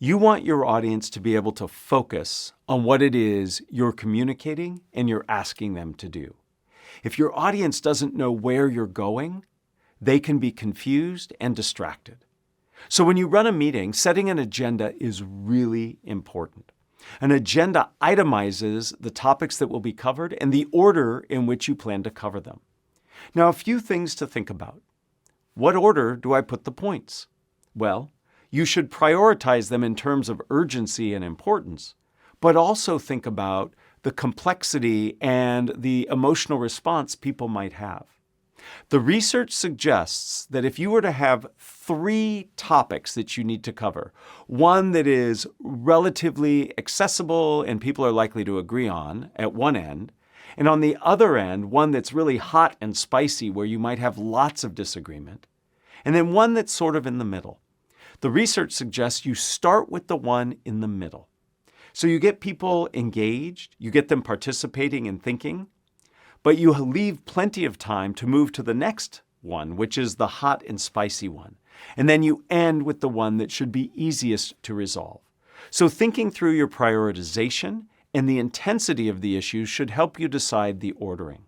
You want your audience to be able to focus on what it is you're communicating and you're asking them to do. If your audience doesn't know where you're going, they can be confused and distracted. So when you run a meeting, setting an agenda is really important. An agenda itemizes the topics that will be covered and the order in which you plan to cover them. Now, a few things to think about. What order do I put the points? Well, you should prioritize them in terms of urgency and importance, but also think about the complexity and the emotional response people might have. The research suggests that if you were to have 3 topics that you need to cover, one that is relatively accessible and people are likely to agree on at one end, and on the other end, one that's really hot and spicy where you might have lots of disagreement, and then one that's sort of in the middle. The research suggests you start with the one in the middle. So you get people engaged, you get them participating and thinking, but you leave plenty of time to move to the next one, which is the hot and spicy one. And then you end with the one that should be easiest to resolve. So thinking through your prioritization and the intensity of the issues should help you decide the ordering.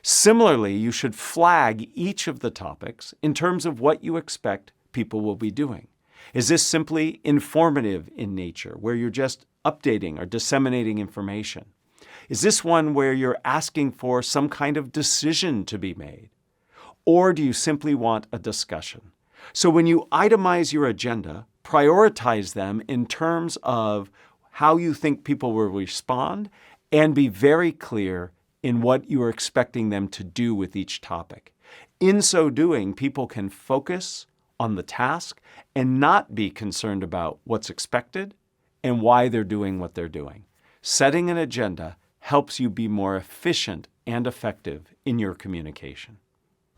Similarly, you should flag each of the topics in terms of what you expect people will be doing. Is this simply informative in nature, where you're just updating or disseminating information? Is this one where you're asking for some kind of decision to be made? Or do you simply want a discussion? So when you itemize your agenda, prioritize them in terms of how you think people will respond and be very clear in what you are expecting them to do with each topic. In so doing, people can focus on the task and not be concerned about what's expected and why they're doing what they're doing. Setting an agenda helps you be more efficient and effective in your communication.